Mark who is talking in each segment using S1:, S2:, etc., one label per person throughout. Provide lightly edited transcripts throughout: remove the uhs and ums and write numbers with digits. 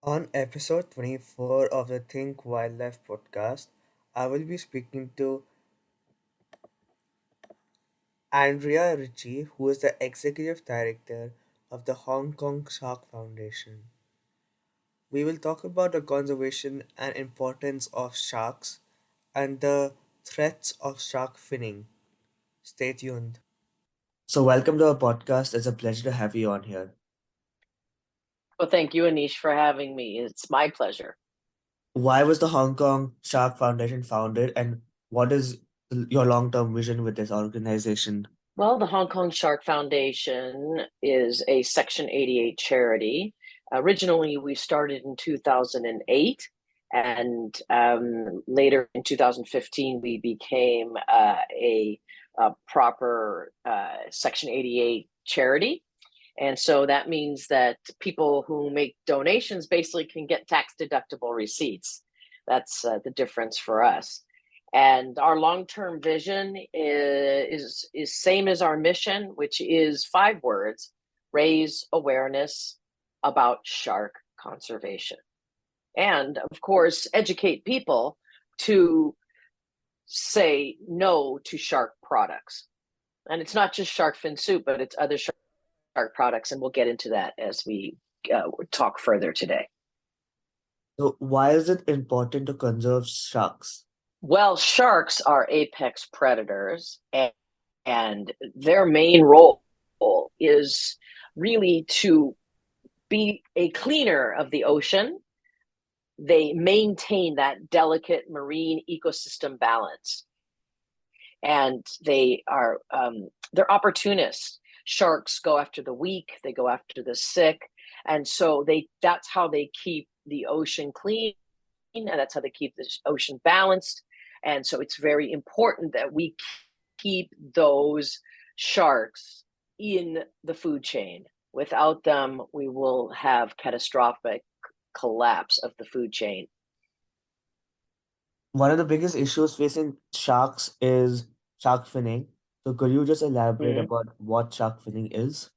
S1: On episode 24 of the Think Wildlife podcast, I will be speaking to Andrea Richey, who is the executive director of the Hong Kong Shark Foundation. We will talk about the conservation and importance of sharks and the threats of shark finning. Stay tuned. So, welcome to our podcast. It's a pleasure to have you on here.
S2: Well, thank you, Anish, for having me. It's my pleasure.
S1: Why was the Hong Kong Shark Foundation founded, and what is your long term vision with this organization?
S2: Well, the Hong Kong Shark Foundation is a Section 88 charity. Originally, we started in 2008, and later in 2015, we became a proper Section 88 charity. And so that means that people who make donations basically can get tax deductible receipts. That's the difference for us. And our long-term vision is same as our mission, which is 5 words: raise awareness about shark conservation. And of course, educate people to say no to shark products. And it's not just shark fin soup, but it's other shark products, and we'll get into that as we talk further today.
S1: So, why is it important to conserve sharks?
S2: Well, sharks are apex predators, and their main role is really to be a cleaner of the ocean. They maintain that delicate marine ecosystem balance, and they're opportunists. Sharks go after the weak, they go after the sick, and so that's how they keep the ocean clean, and that's how they keep the ocean balanced. And so it's very important that we keep those sharks in the food chain. Without them, we will have catastrophic collapse of the food chain.
S1: One of the biggest issues facing sharks is shark finning. So, could you just elaborate
S2: Mm-hmm.
S1: about what shark finning is?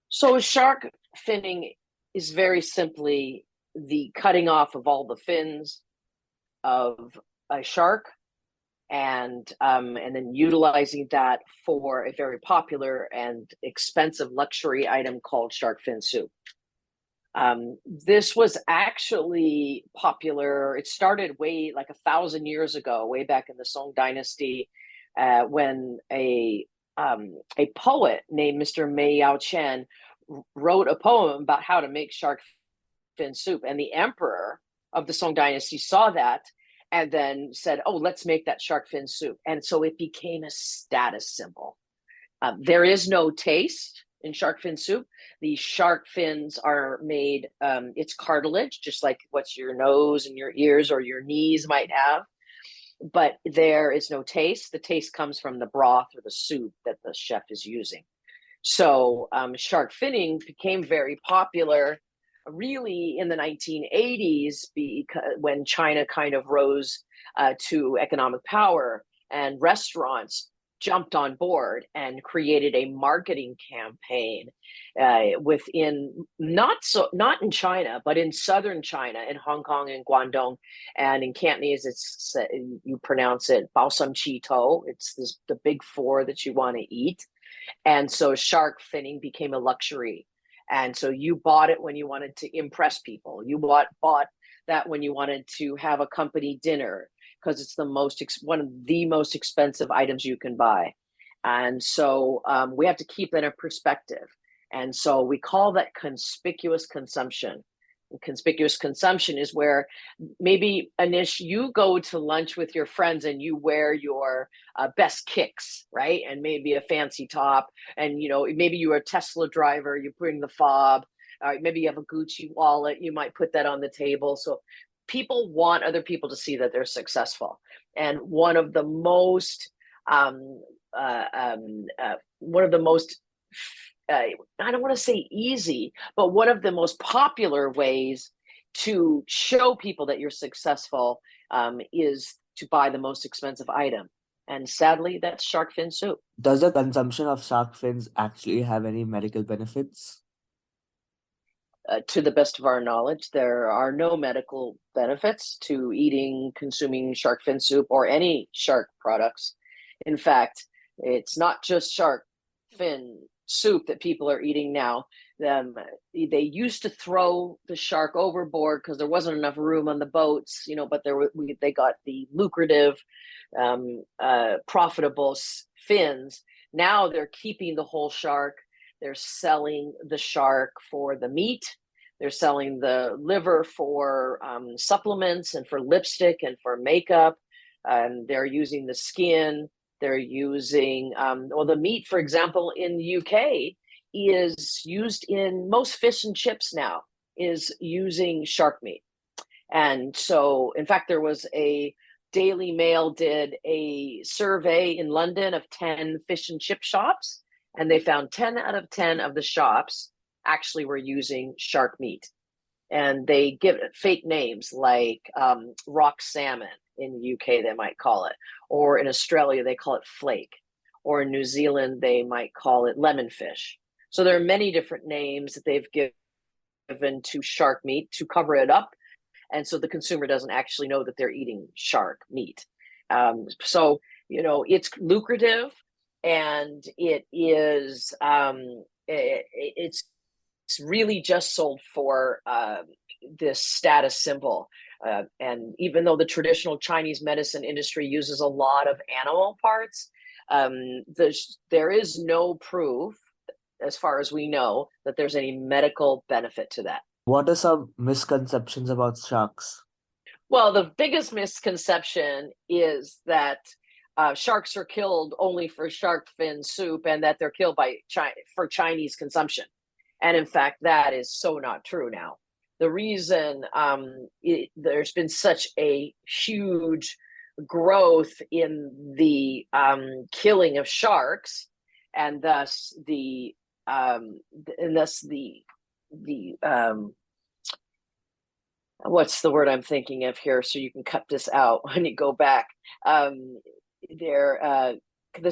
S2: So shark finning is very simply the cutting off of all the fins of a shark, and then utilizing that for a very popular and expensive luxury item called shark fin soup. This was actually popular. It started way like 1,000 years ago, way back in the Song Dynasty, when a poet named Mr. Mei Yao Chen wrote a poem about how to make shark fin soup, and the emperor of the Song Dynasty saw that and then said, "Oh, let's make that shark fin soup," and so it became a status symbol. There is no taste in shark fin soup. The shark fins are made, it's cartilage, just like what your nose and your ears or your knees might have. But there is no taste. The taste comes from the broth or the soup that the chef is using. So shark finning became very popular really in the 1980s when China kind of rose to economic power, and restaurants jumped on board and created a marketing campaign within not in China, but in southern China, in Hong Kong and Guangdong, and in Cantonese you pronounce it bao sam chi to. It's the big four that you want to eat. And so shark finning became a luxury. And so you bought it when you wanted to impress people. You bought that when you wanted to have a company dinner, because it's one of the most expensive items you can buy. And so we have to keep that in perspective. And so we call that conspicuous consumption. Conspicuous consumption is where maybe, Anish, you go to lunch with your friends and you wear your best kicks, right? And maybe a fancy top, and maybe you're a Tesla driver, you bring the fob. Maybe you have a Gucci wallet, you might put that on the table. So people want other people to see that they're successful. And one of the most I don't want to say easy, but one of the most popular ways to show people that you're successful is to buy the most expensive item. And sadly, that's shark fin soup.
S1: Does the consumption of shark fins actually have any medical benefits?
S2: To the best of our knowledge, there are no medical benefits to eating, consuming shark fin soup or any shark products. In fact, it's not just shark fin soup that people are eating now. Um, they used to throw the shark overboard because there wasn't enough room on the boats, but they got the lucrative, profitable fins. Now they're keeping the whole shark. They're selling the shark for the meat. They're selling the liver for supplements and for lipstick and for makeup. They're using the skin. They're using, the meat, for example, in the UK is used in most fish and chips now, is using shark meat. And so, in fact, there was a Daily Mail did a survey in London of 10 fish and chip shops, and they found 10 out of 10 of the shops actually were using shark meat. And they give it fake names like rock salmon in the UK, they might call it. Or in Australia, they call it flake. Or in New Zealand, they might call it lemon fish. So there are many different names that they've given to shark meat to cover it up. And so the consumer doesn't actually know that they're eating shark meat. So, it's lucrative, and it's really just sold for this status symbol. And even though the traditional Chinese medicine industry uses a lot of animal parts, there is no proof, as far as we know, that there's any medical benefit to that.
S1: What are some misconceptions about sharks?
S2: Well, the biggest misconception is that sharks are killed only for shark fin soup, and that they're killed for Chinese consumption. And in fact, that is so not true now. The reason there's been such a huge growth in the killing of sharks, and thus the what's the word I'm thinking of here, so you can cut this out when you go back. The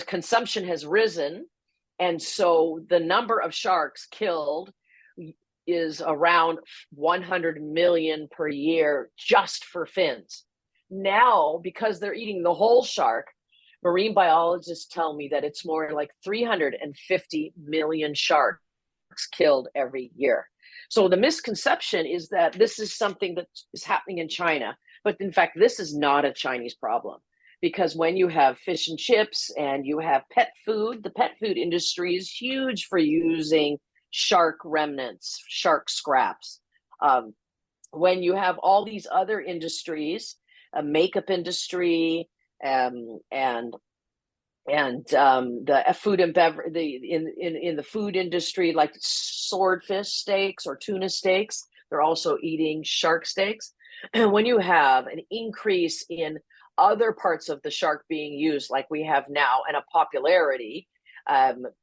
S2: consumption has risen, and so the number of sharks killed is around 100 million per year just for fins. Now, because they're eating the whole shark, marine biologists tell me that it's more like 350 million sharks killed every year. So the misconception is that this is something that is happening in China, but in fact, this is not a Chinese problem. Because when you have fish and chips and you have pet food, the pet food industry is huge for using shark remnants, shark scraps. When you have all these other industries, a makeup industry, and the food and beverage, in the food industry, like swordfish steaks or tuna steaks, they're also eating shark steaks. And when you have an increase in other parts of the shark being used, like we have now, and a popularity,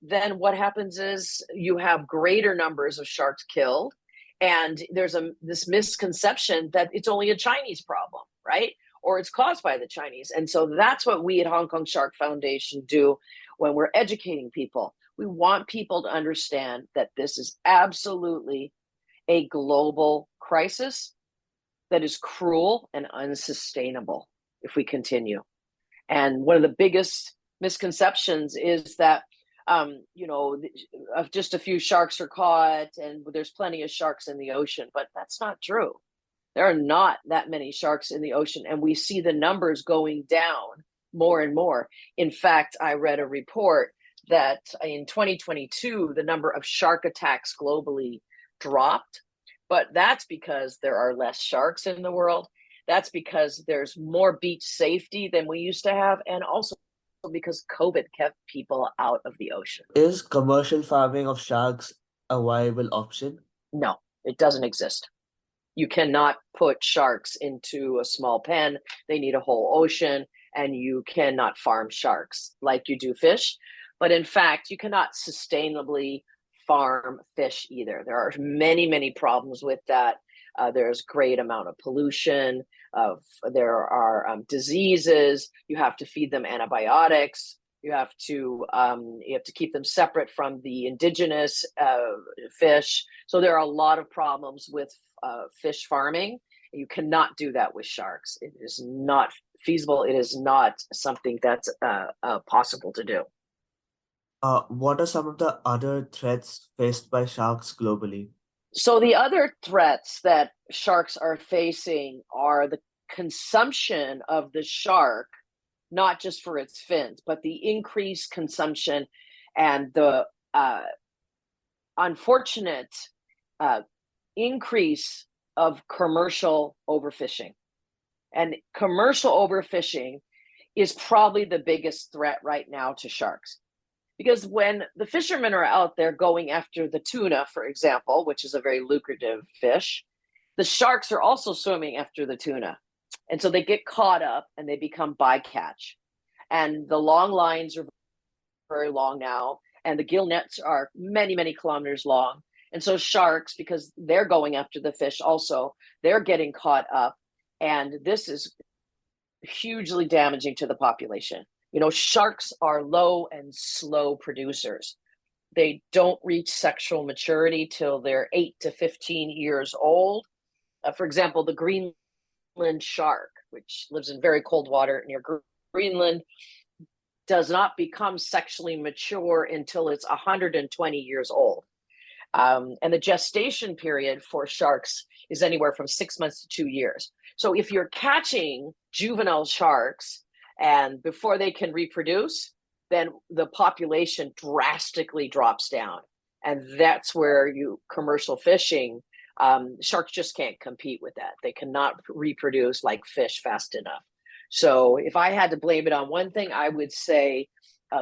S2: then what happens is you have greater numbers of sharks killed, and there's this misconception that it's only a Chinese problem, right? Or it's caused by the Chinese. And so that's what we at Hong Kong Shark Foundation do when we're educating people. We want people to understand that this is absolutely a global crisis that is cruel and unsustainable if we continue. And one of the biggest misconceptions is that, just a few sharks are caught and there's plenty of sharks in the ocean, but that's not true. There are not that many sharks in the ocean, and we see the numbers going down more and more. In fact, I read a report that in 2022, the number of shark attacks globally dropped, but that's because there are less sharks in the world. That's because there's more beach safety than we used to have, and also because COVID kept people out of the ocean.
S1: Is commercial farming of sharks a viable option?
S2: No, it doesn't exist. You cannot put sharks into a small pen. They need a whole ocean, and you cannot farm sharks like you do fish. But in fact, you cannot sustainably farm fish either. There are many, many problems with that. There's great amount of pollution. There are diseases. You have to feed them antibiotics. You have to keep them separate from the indigenous fish. So there are a lot of problems with fish farming. You cannot do that with sharks. It is not feasible. It is not something that's possible to do.
S1: What are some of the other threats faced by sharks globally?
S2: So the other threats that sharks are facing are the consumption of the shark, not just for its fins, but the increased consumption and the unfortunate uh, increase of commercial overfishing. And commercial overfishing is probably the biggest threat right now to sharks. Because when the fishermen are out there going after the tuna, for example, which is a very lucrative fish, the sharks are also swimming after the tuna. And so they get caught up and they become bycatch. And the long lines are very long now, and the gill nets are many, many kilometers long. And so sharks, because they're going after the fish also, they're getting caught up. And this is hugely damaging to the population. Sharks are low and slow producers. They don't reach sexual maturity till they're 8 to 15 years old. For example, the Greenland shark, which lives in very cold water near Greenland, does not become sexually mature until it's 120 years old. And the gestation period for sharks is anywhere from 6 months to 2 years. So if you're catching juvenile sharks and before they can reproduce, then the population drastically drops down. And that's where commercial fishing, sharks just can't compete with that. They cannot reproduce like fish fast enough. So if I had to blame it on one thing, I would say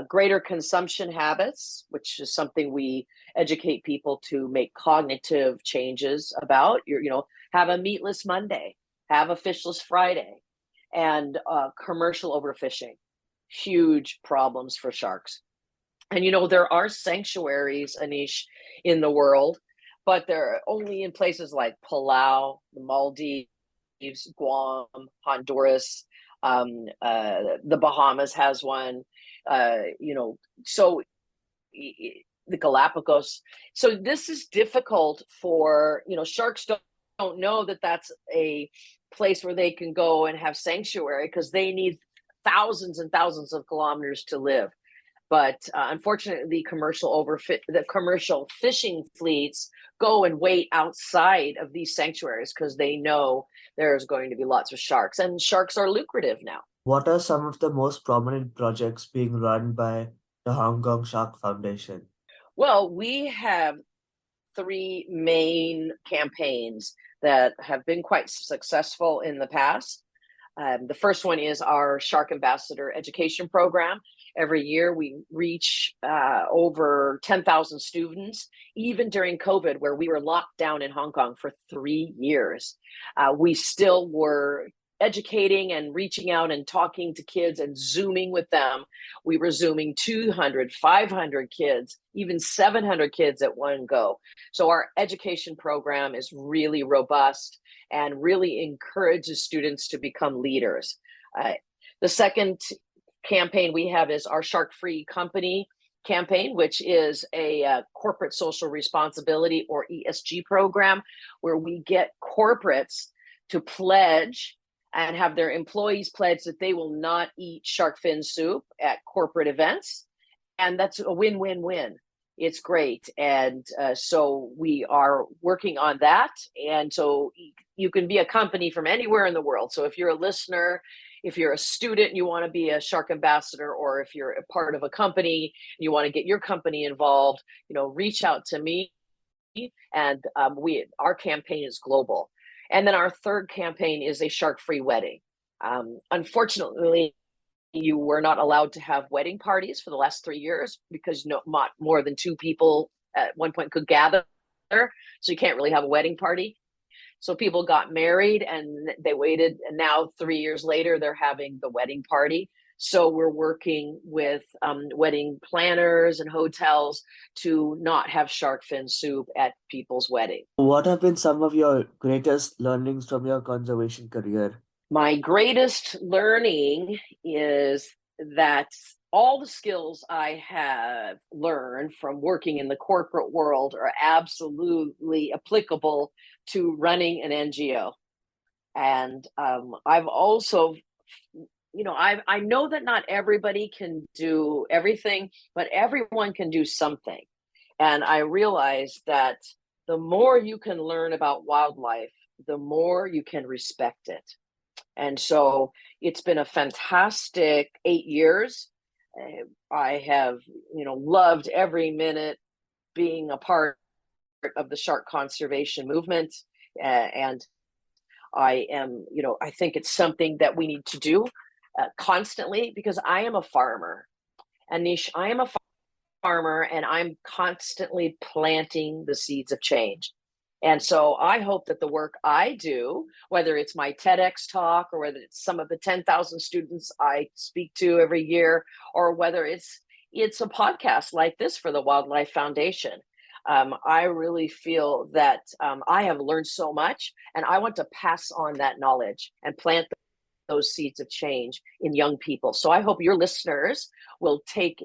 S2: greater consumption habits, which is something we educate people to make cognitive changes about. Have a meatless Monday, have a fishless Friday, and commercial overfishing, huge problems for sharks. And there are sanctuaries, Anish, in the world, but they're only in places like Palau, the Maldives, Guam, Honduras, the Bahamas has one. So the Galapagos. So this is difficult for sharks don't know that that's a place where they can go and have sanctuary because they need thousands and thousands of kilometers to live. But unfortunately, the commercial fishing fleets go and wait outside of these sanctuaries because they know there's going to be lots of sharks, and sharks are lucrative now.
S1: What are some of the most prominent projects being run by the Hong Kong Shark Foundation?
S2: Well, we have three main campaigns that have been quite successful in the past. The first one is our Shark Ambassador Education Program. Every year we reach over 10,000 students, even during COVID, where we were locked down in Hong Kong for 3 years. We still were educating and reaching out and talking to kids and Zooming with them. We were Zooming 200, 500 kids, even 700 kids at one go. So our education program is really robust and really encourages students to become leaders. The second campaign we have is our Shark Free Company campaign, which is a corporate social responsibility or ESG program, where we get corporates to pledge and have their employees pledge that they will not eat shark fin soup at corporate events. And that's a win-win-win. It's great. And so we are working on that. And so you can be a company from anywhere in the world. So if you're a listener, if you're a student and you want to be a shark ambassador, or if you're a part of a company and you want to get your company involved, reach out to me. And our campaign is global. And then our third campaign is a shark-free wedding. Unfortunately, you were not allowed to have wedding parties for the last 3 years because not more than 2 people at one point could gather. So you can't really have a wedding party. So people got married and they waited, and now 3 years later, they're having the wedding party. So we're working with wedding planners and hotels to not have shark fin soup at people's wedding.
S1: What have been some of your greatest learnings from your conservation career?
S2: My greatest learning is that all the skills I have learned from working in the corporate world are absolutely applicable to running an NGO. And I've also, I know that not everybody can do everything, but everyone can do something. And I realized that the more you can learn about wildlife, the more you can respect it. And so it's been a fantastic 8 years. I have, loved every minute being a part of the shark conservation movement. And I am, I think it's something that we need to do constantly because I am a farmer. Anish, I am a farmer and I'm constantly planting the seeds of change. And so I hope that the work I do, whether it's my TEDx talk or whether it's some of the 10,000 students I speak to every year, or whether it's a podcast like this for the Wildlife Foundation, I really feel that I have learned so much, and I want to pass on that knowledge and plant those seeds of change in young people. So I hope your listeners will take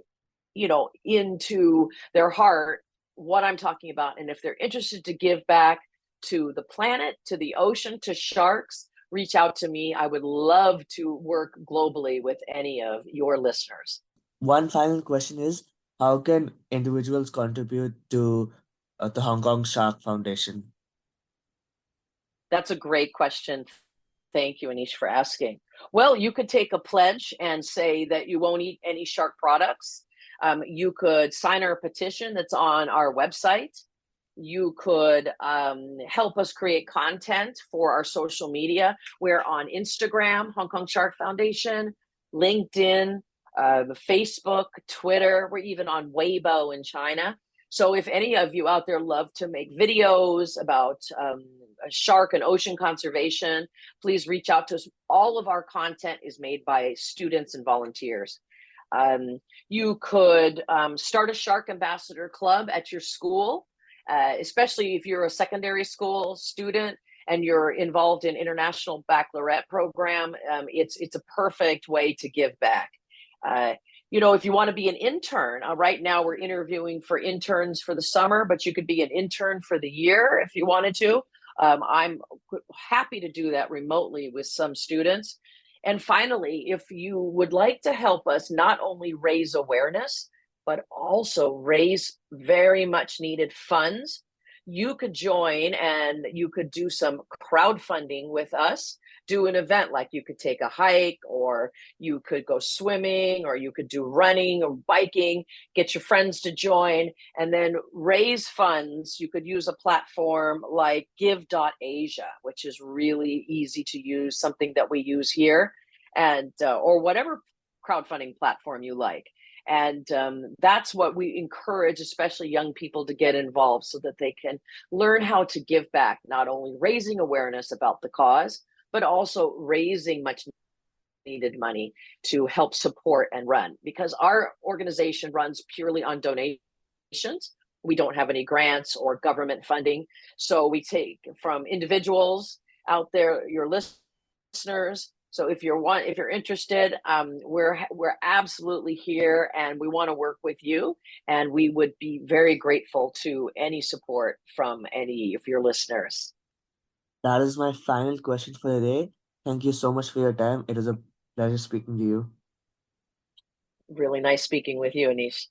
S2: into their heart what I'm talking about. And if they're interested to give back to the planet, to the ocean, to sharks, reach out to me. I would love to work globally with any of your listeners.
S1: One final question is, how can individuals contribute to the Hong Kong Shark Foundation?
S2: That's a great question. Thank you, Anish, for asking. Well, you could take a pledge and say that you won't eat any shark products. You could sign our petition that's on our website. You could help us create content for our social media. We're on Instagram, Hong Kong Shark Foundation, LinkedIn, Facebook, Twitter. We're even on Weibo in China. So if any of you out there love to make videos about shark and ocean conservation, please reach out to us. All of our content is made by students and volunteers. You could start a Shark Ambassador Club at your school, especially if you're a secondary school student and you're involved in international baccalaureate program. It's a perfect way to give back. If you want to be an intern, right now we're interviewing for interns for the summer, but you could be an intern for the year if you wanted to. I'm happy to do that remotely with some students. And finally, if you would like to help us not only raise awareness, but also raise very much needed funds, you could join and you could do some crowdfunding with us, do an event like you could take a hike, or you could go swimming, or you could do running or biking, get your friends to join, and then raise funds. You could use a platform like give.asia, which is really easy to use, something that we use here, and or whatever crowdfunding platform you like. And that's what we encourage, especially young people, to get involved so that they can learn how to give back, not only raising awareness about the cause, but also raising much needed money to help support and run. Because our organization runs purely on donations. We don't have any grants or government funding. So we take from individuals out there, your listeners. So if you're interested, we're absolutely here, and we want to work with you. And we would be very grateful to any support from any of your listeners.
S1: That is my final question for the day. Thank you so much for your time. It was a pleasure speaking to you.
S2: Really nice speaking with you, Anish.